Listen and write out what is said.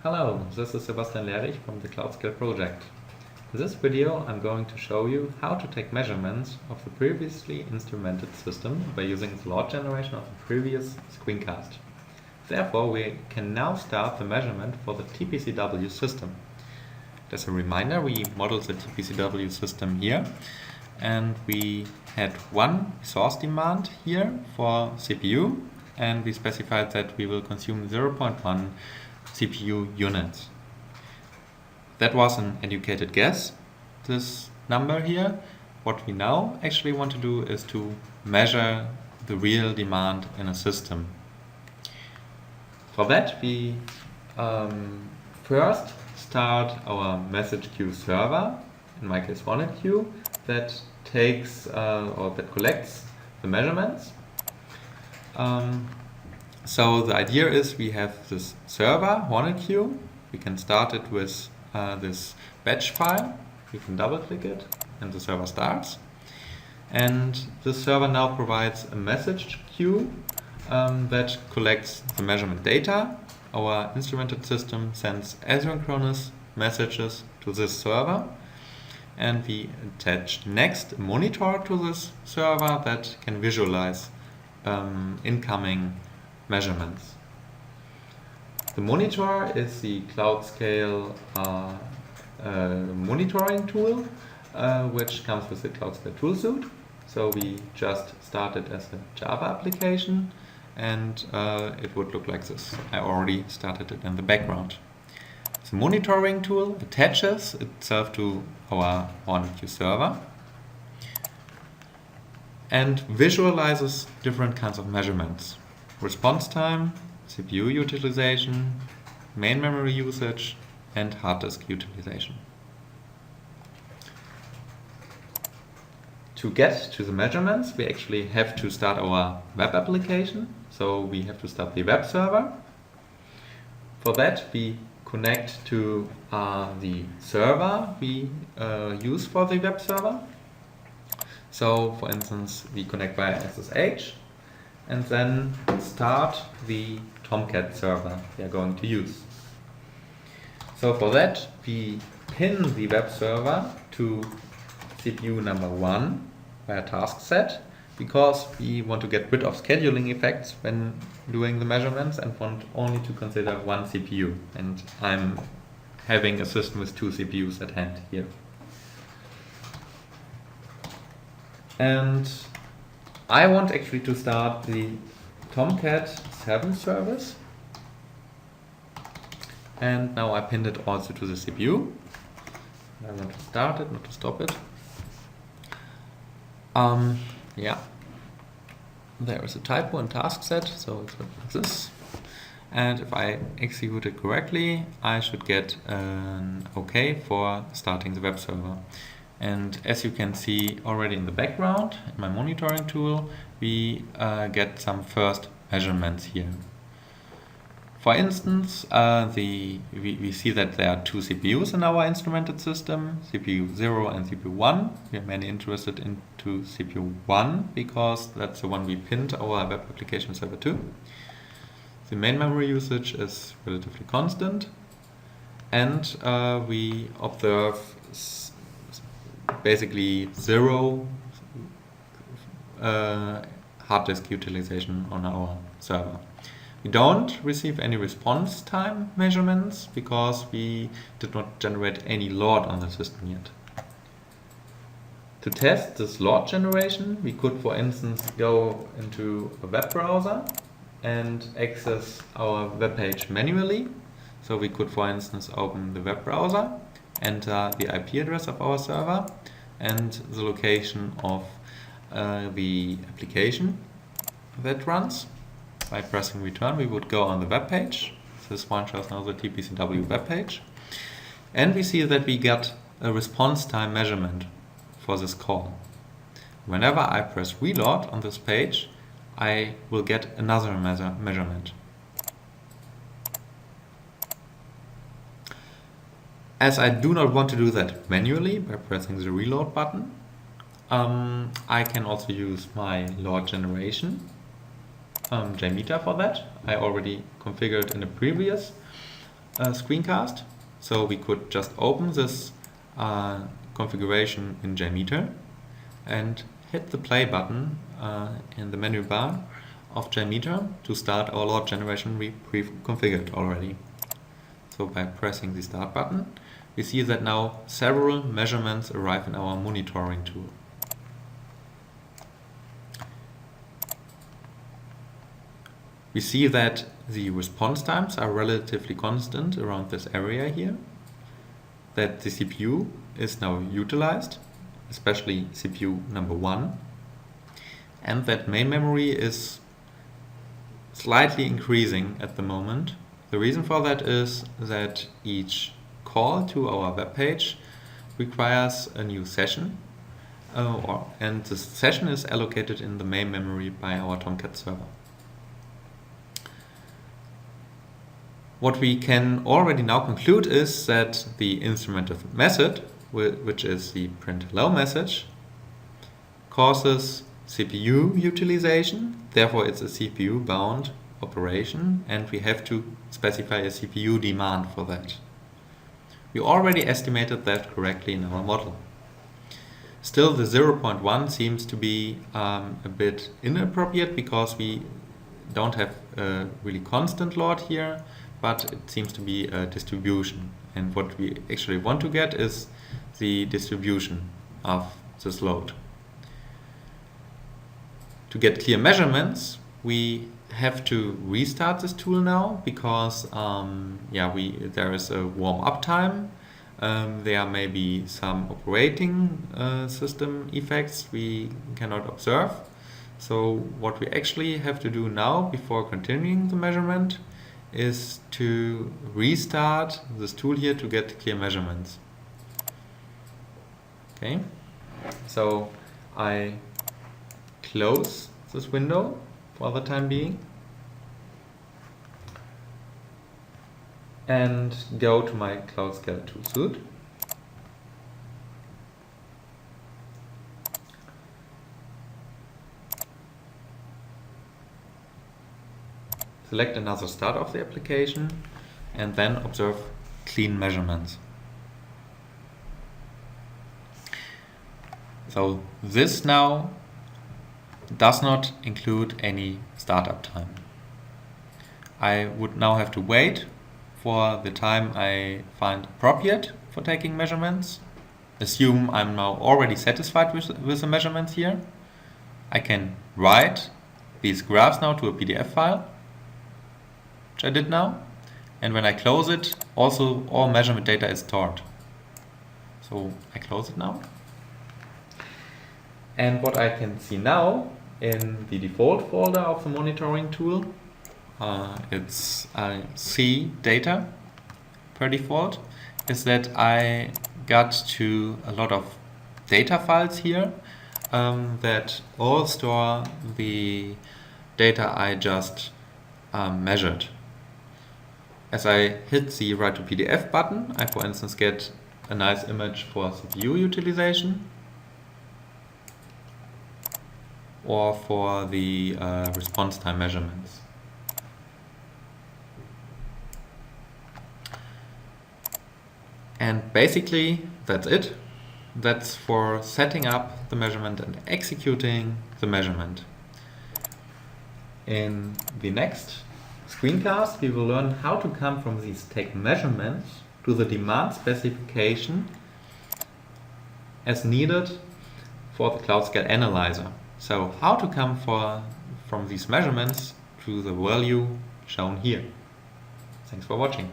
Hello, this is Sebastian Lehrich from the CloudScale-Project. In this video I'm going to show you how to take measurements of the previously instrumented system by using the load generation of the previous screencast. Therefore, we can now start the measurement for the TPC-W system. As a reminder, we modeled the TPC-W system here, and we had one source demand here for CPU, and we specified that we will consume 0.1 CPU units. That was an educated guess, this number here. What we now actually want to do is to measure the real demand in a system. For that, we first start our message queue server, in my case Hornet queue, that takes or that collects the measurements. So the idea is we have this server, Hornet queue. We can start it with this batch file. You can double click it and the server starts. And this server now provides a message queue that collects the measurement data. Our instrumented system sends asynchronous messages to this server, and we attach next a monitor to this server that can visualize incoming measurements. The monitor is the CloudScale monitoring tool, which comes with the CloudScale toolsuite. So we just started as a Java application, and it would look like this. I already started it in the background. The monitoring tool attaches itself to our Hornet server and visualizes different kinds of measurements: response time, CPU utilization, main memory usage, and hard disk utilization. To get to the measurements, we actually have to start our web application. So we have to start the web server. For that, we connect to the server we use for the web server. So, for instance, we connect via SSH and then start the Tomcat server we are going to use. So for that, we pin the web server to CPU number 1 via task set, because we want to get rid of scheduling effects when doing the measurements and want only to consider one CPU. And I'm having a system with 2 CPUs at hand here. And I want actually to start the Tomcat 7 service. And now I pinned it also to the CPU. I want to start it, not to stop it. Yeah, there is a typo in task set, so it's like this. And if I execute it correctly, I should get an OK for starting the web server. And as you can see already in the background, in my monitoring tool, we get some first measurements here. For instance, we see that there are 2 CPUs in our instrumented system, CPU 0 and CPU 1. We are mainly interested into CPU 1 because that's the one we pinned our web application server to. The main memory usage is relatively constant, and we observe basically 0 hard disk utilization on our server. We don't receive any response time measurements because we did not generate any load on the system yet. To test this load generation, we could, for instance, go into a web browser and access our web page manually. So we could, for instance, open the web browser, enter the IP address of our server and the location of the application that runs. By pressing return, we would go on the web page. This one shows now the TPC-W web page. And we see that we get a response time measurement for this call. Whenever I press reload on this page, I will get another measurement. As I do not want to do that manually by pressing the reload button, I can also use my load generation JMeter for that. I already configured in a previous Screencast. So we could just open this configuration in JMeter and hit the play button in the menu bar of JMeter to start our load generation we pre-configured already. So by pressing the start button, we see that now several measurements arrive in our monitoring tool. We see that the response times are relatively constant around this area here, that the CPU is now utilized, especially CPU number 1, and that main memory is slightly increasing at the moment. The reason for that is that each call to our web page requires a new session, and the session is allocated in the main memory by our Tomcat server. What we can already now conclude is that the instrumented method, which is the print hello message, causes CPU utilization. Therefore, it's a CPU bound operation, and we have to specify a CPU demand for that. We already estimated that correctly in our model. Still, the 0.1 seems to be a bit inappropriate because we don't have a really constant load here, but it seems to be a distribution. And what we actually want to get is the distribution of this load. To get clear measurements, we have to restart this tool now because there is a warm-up time. There may be some operating system effects we cannot observe. So what we actually have to do now before continuing the measurement is to restart this tool here to get clear measurements. Okay, so I close this window for the time being and go to my CloudScale tool suite. Select another start of the application and then observe clean measurements. So this now does not include any startup time. I would now have to wait for the time I find appropriate for taking measurements. Assume I'm now already satisfied with the measurements here. I can write these graphs now to a PDF file, which I did now, and when I close it, also all measurement data is stored. So I close it now. And what I can see now in the default folder of the monitoring tool, it's C data per default, is that I got to a lot of data files here that all store the data I just measured. As I hit the Write to PDF button, I for instance get a nice image for CPU utilization or for the response time measurements. And basically that's it. That's for setting up the measurement and executing the measurement. In the next screencast, we will learn how to come from these take measurements to the demand specification as needed for the CloudScale Analyzer. So how to come from these measurements to the value shown here. Thanks for watching.